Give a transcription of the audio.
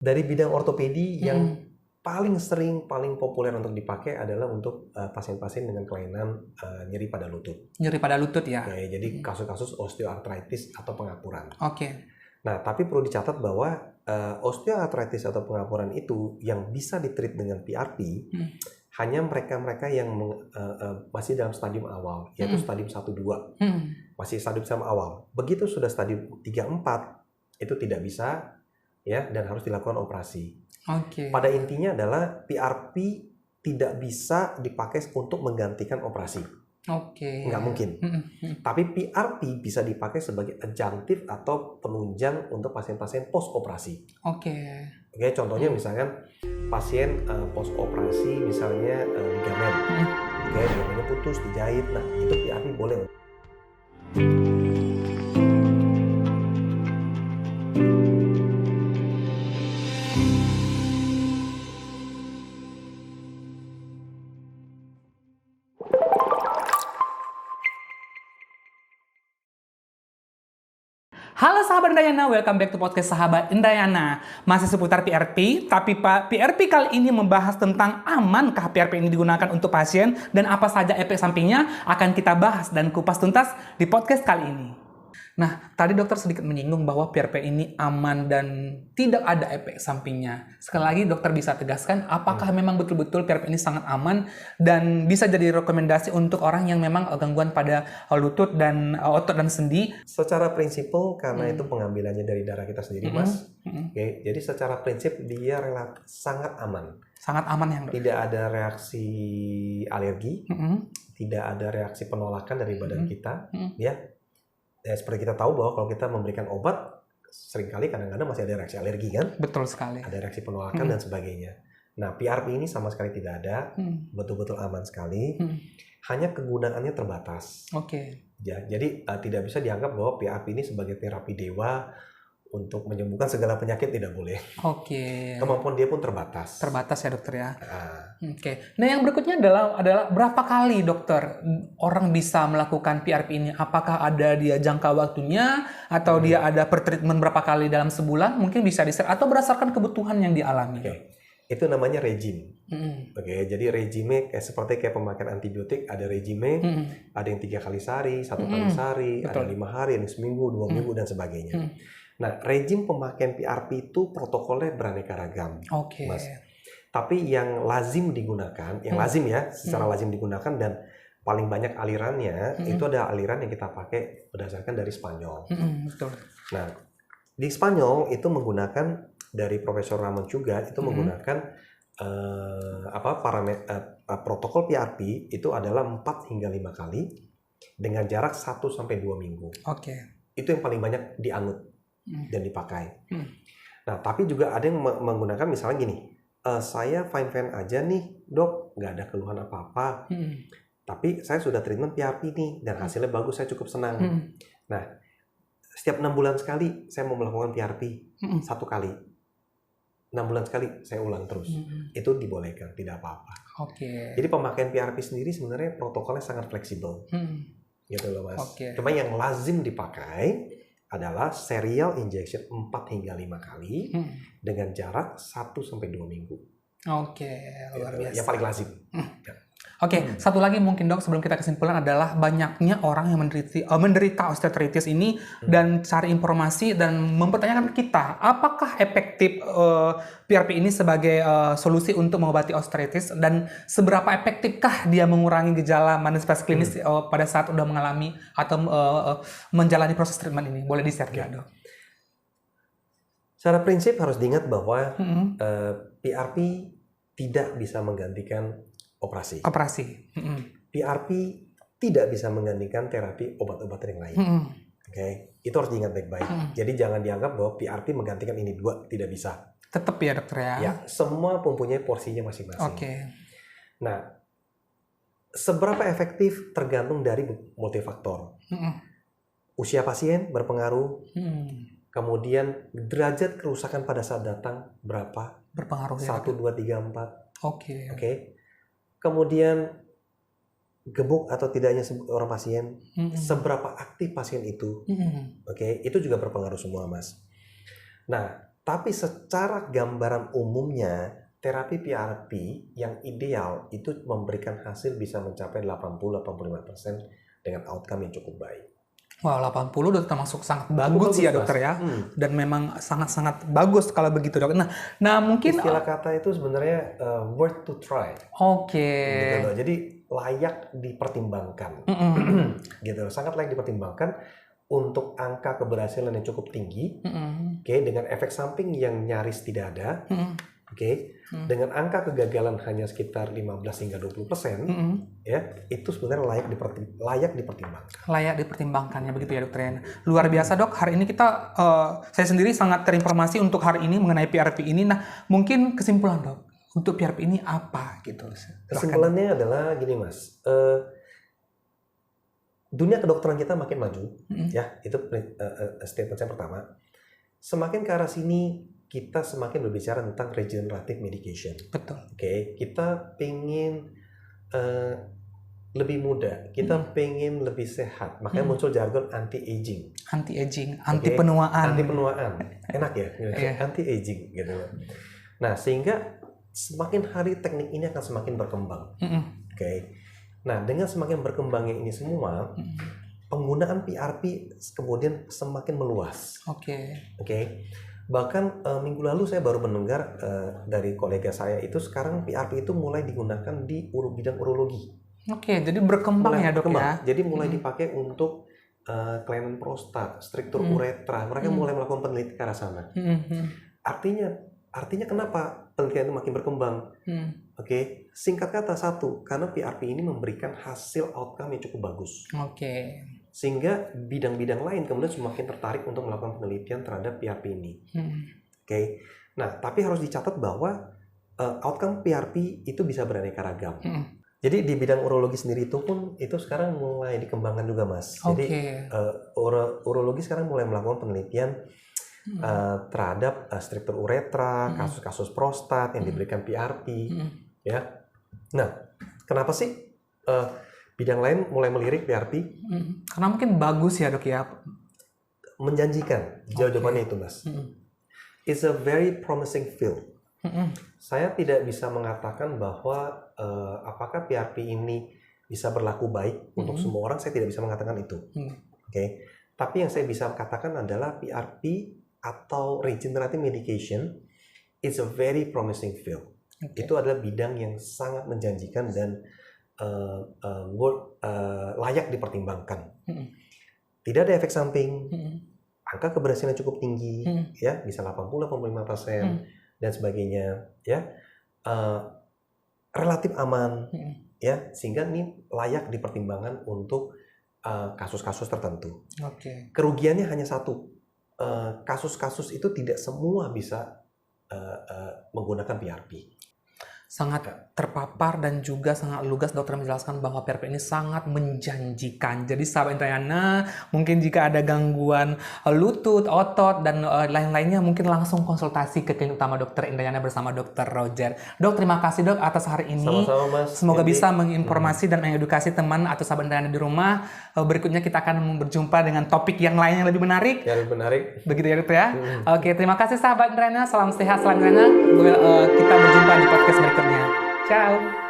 Dari bidang ortopedi yang Mm-mm. paling sering, paling populer untuk dipakai adalah untuk pasien-pasien dengan kelainan nyeri pada lutut. Nyeri pada lutut ya. Oke, jadi kasus-kasus osteoartritis atau pengapuran. Oke. Nah, tapi perlu dicatat bahwa osteoartritis atau pengapuran itu yang bisa ditreat dengan PRP hanya mereka-mereka yang masih dalam stadium awal, yaitu stadium 1-2. Masih stadium sama awal. Begitu sudah stadium 3-4, itu tidak bisa ya, dan harus dilakukan operasi. Oke. Pada intinya adalah PRP tidak bisa dipakai untuk menggantikan operasi. Oke. Nggak mungkin. Tapi PRP bisa dipakai sebagai adjunctive atau penunjang untuk pasien-pasien post operasi. Oke. Oke, contohnya misalkan pasien post operasi misalnya ligamen, oke, ligamennya putus, dijahit, nah itu PRP boleh. Halo sahabat Indayana, welcome back to podcast sahabat Indayana. Masih seputar PRP, tapi PRP kali ini membahas tentang amankah PRP ini digunakan untuk pasien dan apa saja efek sampingnya akan kita bahas dan kupas tuntas di podcast kali ini. Nah, tadi dokter sedikit menyinggung bahwa PRP ini aman dan tidak ada efek sampingnya. Sekali lagi dokter bisa tegaskan apakah memang betul-betul PRP ini sangat aman dan bisa jadi rekomendasi untuk orang yang memang gangguan pada lutut dan otot dan sendi. Secara prinsipal karena itu pengambilannya dari darah kita sendiri, Mas. Oke, jadi secara prinsip dia relatif sangat aman. Sangat aman ya, dok? Tidak ada reaksi alergi, tidak ada reaksi penolakan dari badan kita, ya. Ya, seperti kita tahu bahwa kalau kita memberikan obat, seringkali kadang-kadang masih ada reaksi alergi kan? Betul sekali. Ada reaksi penolakan dan sebagainya. Nah, PRP ini sama sekali tidak ada, betul-betul aman sekali. Hanya kegunaannya terbatas. Oke. Ya, jadi tidak bisa dianggap bahwa PRP ini sebagai terapi dewa untuk menyembuhkan segala penyakit, tidak boleh. Oke. Kemampuan dia pun terbatas. Terbatas ya dokter ya. Nah, Oke. Nah yang berikutnya adalah berapa kali dokter orang bisa melakukan PRP ini? Apakah ada dia jangka waktunya atau dia ada per treatment berapa kali dalam sebulan? Mungkin bisa di-share atau berdasarkan kebutuhan yang dialami. Oke. Itu namanya regime. Oke, jadi regime seperti kayak pemakaian antibiotik, ada regime, ada yang 3 kali sehari, 1 kali sehari, ada 5 hari, ada seminggu, 2 minggu dan sebagainya. Nah, regime pemakaian PRP itu protokolnya beraneka ragam, Oke. Mas. Tapi yang lazim digunakan, lazim ya, secara lazim digunakan dan paling banyak alirannya itu ada aliran yang kita pakai berdasarkan dari Spanyol. Betul. Nah, di Spanyol itu menggunakan dari Profesor Ramon juga itu menggunakan protokol PRP itu adalah 4 hingga 5 kali dengan jarak 1 sampai 2 minggu. Oke. Itu yang paling banyak dianut dan dipakai. Nah, tapi juga ada yang menggunakan misalnya gini, saya fine-fine aja nih, dok, nggak ada keluhan apa-apa. Tapi saya sudah treatment PRP nih, dan hasilnya bagus, saya cukup senang. Nah, setiap 6 bulan sekali saya mau melakukan PRP, 1 kali. 6 bulan sekali saya ulang terus. Itu dibolehkan, tidak apa-apa. Oke. Jadi pemakaian PRP sendiri sebenarnya protokolnya sangat fleksibel. Gitu loh, Mas. Oke. Cuma yang lazim dipakai adalah serial injection 4 hingga 5 kali dengan jarak 1 sampai 2 minggu. Oke, luar biasa. Yang paling lazim. Oke, satu lagi mungkin dok sebelum kita kesimpulan adalah banyaknya orang yang menderita osteoartritis ini dan cari informasi dan mempertanyakan kita apakah efektif PRP ini sebagai solusi untuk mengobati osteoartritis dan seberapa efektifkah dia mengurangi gejala manifestasi klinis pada saat udah mengalami atau menjalani proses treatment ini. Boleh di-share ya dok? Secara prinsip harus diingat bahwa PRP tidak bisa menggantikan operasi. PRP tidak bisa menggantikan terapi obat-obatan yang lain. Oke, itu harus diingat baik-baik. Jadi jangan dianggap bahwa PRP menggantikan ini dua, tidak bisa. Tetap ya dokter ya. Ya, semua mempunyai porsinya masing-masing. Oke. Nah, seberapa efektif tergantung dari multifaktor. Usia pasien berpengaruh. Kemudian derajat kerusakan pada saat datang berapa? Berpengaruh ya. 1, 2, 3, 4. Oke. Kemudian gemuk atau tidaknya orang pasien, seberapa aktif pasien itu, oke, itu juga berpengaruh semua, Mas. Nah, Tapi secara gambaran umumnya, terapi PRP yang ideal itu memberikan hasil bisa mencapai 80-85% dengan outcome yang cukup baik. Wah, 80 udah termasuk sangat bagus sih ya dokter ya. Dan memang sangat-sangat bagus kalau begitu dok. Nah mungkin istilah kata itu sebenarnya worth to try. Oke. Gitu loh. Jadi layak dipertimbangkan. Gitu loh. Sangat layak dipertimbangkan untuk angka keberhasilan yang cukup tinggi. Oke, dengan efek samping yang nyaris tidak ada. Oke, dengan angka kegagalan hanya sekitar 15 hingga 20%, ya, itu sebenarnya layak dipertimbangkan. Layak dipertimbangkannya begitu ya dokter. Luar biasa dok. Hari ini kita, saya sendiri sangat terinformasi untuk hari ini mengenai PRP ini. Nah, mungkin kesimpulan dok, untuk PRP ini apa gitu? Kesimpulannya adalah gini mas, dunia kedokteran kita makin maju, ya, itu statement saya pertama. Semakin ke arah sini, kita semakin berbicara tentang regenerative medication. Betul. Oke, kita pengen lebih muda, kita pengen lebih sehat, makanya muncul jargon anti-aging. Anti-aging, anti-penuaan. Anti-penuaan, enak ya, anti-aging gitu. Nah, sehingga semakin hari teknik ini akan semakin berkembang. Oke. Nah, dengan semakin berkembangnya ini semua, penggunaan PRP kemudian semakin meluas. Oke. Bahkan minggu lalu saya baru mendengar dari kolega saya itu sekarang PRP itu mulai digunakan di bidang urologi. Oke, jadi berkembang ya dok ya. Jadi mulai dipakai untuk kelainan prostat, struktur uretra. Mereka mulai melakukan penelitian ke arah sana. Artinya kenapa penelitian itu makin berkembang? Oke, singkat kata satu, karena PRP ini memberikan hasil outcome yang cukup bagus. Sehingga bidang-bidang lain kemudian semakin tertarik untuk melakukan penelitian terhadap PRP ini. Oke. Nah, tapi harus dicatat bahwa outcome PRP itu bisa beraneka ragam. Jadi di bidang urologi sendiri itu pun itu sekarang mulai dikembangkan juga, Mas. Jadi urologi sekarang mulai melakukan penelitian terhadap struktur uretra, kasus-kasus prostat yang diberikan PRP, ya. Nah, kenapa sih bidang lain mulai melirik PRP? Karena mungkin bagus ya dok ya. Menjanjikan, jawabannya itu mas. It's a very promising field. Saya tidak bisa mengatakan bahwa apakah PRP ini bisa berlaku baik untuk semua orang, saya tidak bisa mengatakan itu. Oke. Tapi yang saya bisa katakan adalah PRP atau regenerative medication is a very promising field. Itu adalah bidang yang sangat menjanjikan dan layak dipertimbangkan. Tidak ada efek samping, angka keberhasilan cukup tinggi, ya bisa 80-85% dan sebagainya, ya relatif aman, ya sehingga ini layak dipertimbangkan untuk kasus-kasus tertentu. Kerugiannya hanya satu, kasus-kasus itu tidak semua bisa menggunakan PRP. Sangat terpapar dan juga sangat lugas dokter menjelaskan bahwa PRP ini sangat menjanjikan. Jadi sahabat Indrayana, mungkin jika ada gangguan lutut, otot, dan lain-lainnya mungkin langsung konsultasi ke klinik utama dokter Indrayana bersama dokter Roger. Dok, terima kasih dok atas hari ini. Sama-sama mas. Semoga bisa menginformasi dan mengedukasi teman atau sahabat Indrayana di rumah. Berikutnya kita akan berjumpa dengan topik yang lain yang lebih menarik. Yang lebih menarik. Begitu ya dokter ya. Oke, terima kasih sahabat Indrayana. Salam sehat, salam Indrayana. Kita berjumpa di podcast berikutnya. Ciao.